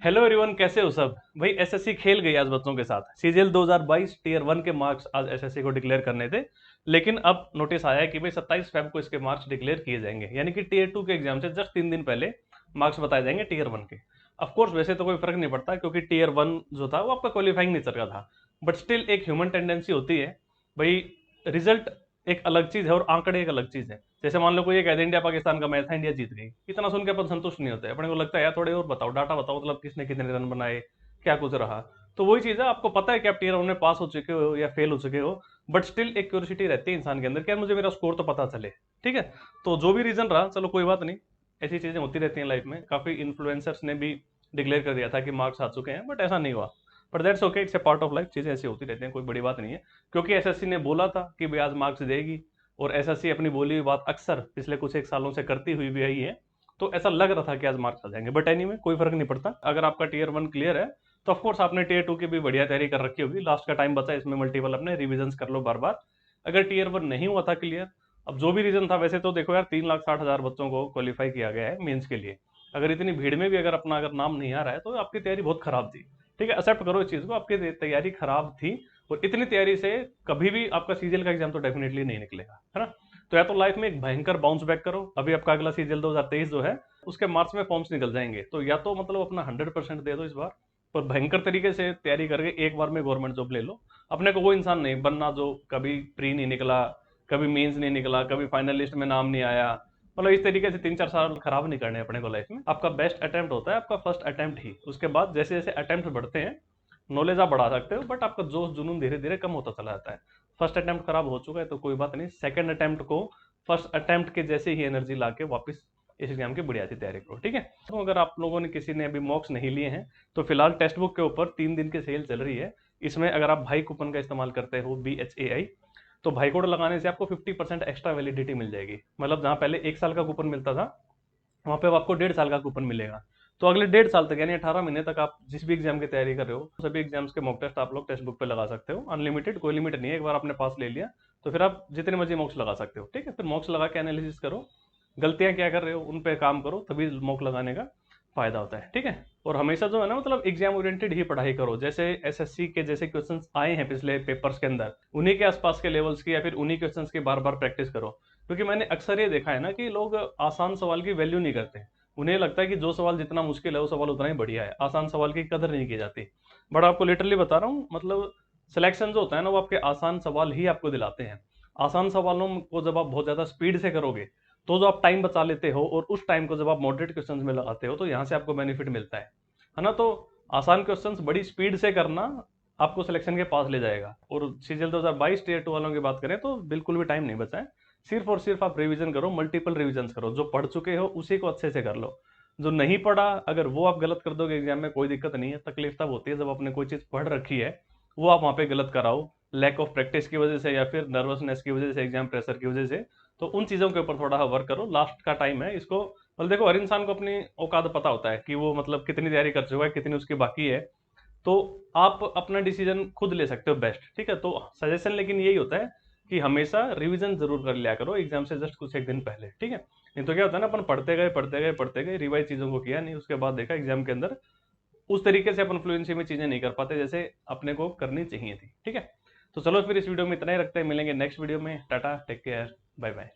Hello everyone, कैसे हो सब भाई। एसएससी खेल गई आज बच्चों के साथ। सीजीएल 2022 टीयर 1 के मार्क्स आज एसएससी को डिक्लेयर करने थे, लेकिन अब नोटिस आया है कि भाई 27 फेब को इसके मार्क्स डिक्लेयर किए जाएंगे, यानी कि टीयर 2 के एग्जाम से जस्ट 3 दिन पहले मार्क्स बताए जाएंगे टीयर 1 के। ऑफ कोर्स वैसे तो कोई फर्क नहीं पड़ता, क्योंकि टीयर 1 जो था वो आपका क्वालिफाइंग नेचर का था, बट स्टिल एक ह्यूमन टेंडेंसी होती है भाई। रिजल्ट एक अलग चीज है और आंकड़े एक अलग चीज है। जैसे मान लो कोई ये कह दे इंडिया पाकिस्तान का मैच था, इंडिया जीत गई, इतना सुन के अपन संतुष्ट नहीं होते, अपने को लगता है यार थोड़े और बताओ, डाटा बताओ, मतलब किसने कितने रन बनाए, क्या कुछ रहा। तो वही चीज है, आपको पता है कि आप टीयर 1 में पास हो चुके हो या फेल हो चुके हो, बट स्टिल एक क्यूरियोसिटी रहती है इंसान के अंदर कि यार मुझे मेरा स्कोर तो पता चले। ठीक है, तो जो भी रीजन रहा चलो कोई बात नहीं, ऐसी चीजें होती रहती हैं लाइफ में। काफी इन्फ्लुएंसर्स ने भी डिक्लेयर कर दिया था कि मार्क्स आ चुके हैं, बट ऐसा नहीं हुआ। But that's okay, it's a part of life, चीजें ऐसी होती रहती हैं, कोई बड़ी बात नहीं है। क्योंकि एसएससी ने बोला था कि भाई आज मार्क्स देगी, और एसएससी अपनी बोली हुई बात अक्सर पिछले कुछ एक सालों से करती हुई भी आई है। तो ऐसा लग रहा था कि आज मार्क्स आ जाएंगे, बट एनीवे कोई फर्क नहीं पड़ता। अगर आपका टीयर 1 क्लियर है तो ऑफकोर्स आपने टीयर 2 की भी बढ़िया तैयारी कर रखी होगी। लास्ट का टाइम बचा है, इसमें मल्टीपल अपने रिविजन कर लो बार बार। अगर टीयर 1 नहीं हुआ था क्लियर, अब जो भी रीजन था, वैसे तो देखो यार 3,60,000 बच्चों को क्वालिफाई किया गया है मेंस के लिए। अगर इतनी भीड़ में भी अगर नाम नहीं आ रहा है तो आपकी तैयारी बहुत खराब थी। ठीक है, एक्सेप्ट करो इस चीज को, आपकी तैयारी खराब थी। और इतनी तैयारी से कभी भी आपका सीजीएल का एग्जाम तो डेफिनेटली नहीं निकलेगा, है ना। तो या तो लाइफ में एक भयंकर बाउंस बैक करो। अभी आपका अगला सीजीएल 2023 जो है, उसके मार्च में फॉर्म्स निकल जाएंगे, तो या तो मतलब अपना 100% दे दो इस बार, पर भयंकर तरीके से तैयारी करके एक बार में गवर्नमेंट जॉब ले लो। अपने को वो इंसान नहीं बनना जो कभी प्री नहीं निकला, कभी मेंस नहीं निकला, कभी फाइनल लिस्ट में नाम नहीं आया। मतलब इस तरीके से 3-4 साल खराब नहीं करने अपने को लाइफ में। आपका बेस्ट अटेम्प्ट होता है आपका फर्स्ट अटेम्प्ट ही, उसके बाद जैसे जैसे अटेम्प्ट बढ़ते हैं नॉलेज आप बढ़ा सकते हो, बट आपका जोश जुनून धीरे धीरे कम होता चला जाता है। फर्स्ट अटेम्प्ट खराब हो चुका है तो कोई बात नहीं, सेकंड अटेम्प्ट को फर्स्ट अटेम्प्ट के जैसे ही एनर्जी ला के वापस इस एग्जाम की बढ़िया सी तैयारी करो। ठीक है, तो अगर आप लोगों ने किसी ने अभी मॉक्स नहीं लिए हैं तो फिलहाल टेक्स्ट बुक के ऊपर 3 दिन की सेल चल रही है। इसमें अगर आप भाई कूपन का इस्तेमाल करते हो BHAI, तो भाई कोड लगाने से आपको 50% एक्स्ट्रा वैलिडिटी मिल जाएगी। मतलब जहां पहले 1 साल का कूपन मिलता था, वहां पे अब आपको 1.5 साल का कूपन मिलेगा। तो अगले 1.5 साल तक यानी 18 महीने तक आप जिस भी एग्जाम की तैयारी कर रहे हो, सभी एग्जाम्स के मॉक टेस्ट आप लोग टेक्स्ट बुक पे लगा सकते हो। अनलिमिटेड, कोई लिमिट नहीं है। एक बार आपने पास ले लिया तो फिर आप जितने मर्जी मॉक्स लगा सकते हो। ठीक है, फिर मॉक्स लगा के एनालिसिस करो, गलतियां क्या कर रहे हो उन पे काम करो, तभी मॉक लगाने का फायदा होता है। ठीक है, और हमेशा जो है ना, मतलब एग्जाम ओरिएंटेड ही पढ़ाई करो। जैसे एसएससी के जैसे क्वेश्चंस आए हैं पिछले पेपर्स के अंदर, उन्हीं के आसपास के लेवल्स की या फिर उन्हीं क्वेश्चंस की बार बार प्रैक्टिस करो। क्योंकि मैंने अक्सर ये देखा है ना कि लोग आसान सवाल की वैल्यू नहीं करते। उन्हें लगता है कि जो सवाल जितना मुश्किल है वो सवाल उतना ही बढ़िया है, आसान सवाल की कदर नहीं की जाती। बट आपको लिटरली बता रहा हूँ, मतलब सिलेक्शन जो होता है ना, वो आपके आसान सवाल ही आपको दिलाते हैं। आसान सवालों को जब आप बहुत ज्यादा स्पीड से करोगे, तो जो आप टाइम बचा लेते हो, और उस टाइम को जब आप मॉडरेट क्वेश्चंस में लगाते हो, तो यहाँ से आपको बेनिफिट मिलता है ना। तो आसान क्वेश्चंस बड़ी स्पीड से करना आपको सिलेक्शन के पास ले जाएगा। और सीजीएल 2022 टीयर 2 वालों की बात करें तो बिल्कुल भी टाइम नहीं बचा है। सिर्फ और सिर्फ आप रिवीजन करो, मल्टीपल रिवीजन करो। जो पढ़ चुके हो उसी को अच्छे से कर लो, जो नहीं पढ़ा अगर वो आप गलत कर दोगे एग्जाम में, कोई दिक्कत नहीं है। तकलीफ तब होती है जब आपने कोई चीज पढ़ रखी है वो आप वहां पे गलत कराओ, लैक ऑफ प्रैक्टिस की वजह से या फिर नर्वसनेस की वजह से, एग्जाम प्रेशर की वजह से। तो उन चीजों के ऊपर थोड़ा वर्क करो, लास्ट का टाइम है इसको। मतलब देखो, हर इंसान को अपनी औकात पता होता है कि वो मतलब कितनी तैयारी कर चुका है, कितनी उसकी बाकी है। तो आप अपना डिसीजन खुद ले सकते हो बेस्ट। ठीक है, तो सजेशन लेकिन यही होता है कि हमेशा रिवीजन जरूर कर लिया करो एग्जाम से जस्ट कुछ एक दिन पहले। ठीक है, नहीं तो क्या होता है ना, अपन पढ़ते गए पढ़ते गए पढ़ते गए, रिवाइज चीजों को किया नहीं, उसके बाद देखा एग्जाम के अंदर उस तरीके से अपन फ्लुएंसी में चीजें नहीं कर पाते जैसे अपने को करनी चाहिए थी। ठीक है, तो चलो फिर इस वीडियो में इतना ही रखते हैं, मिलेंगे नेक्स्ट वीडियो में। Tata, take care, bye bye.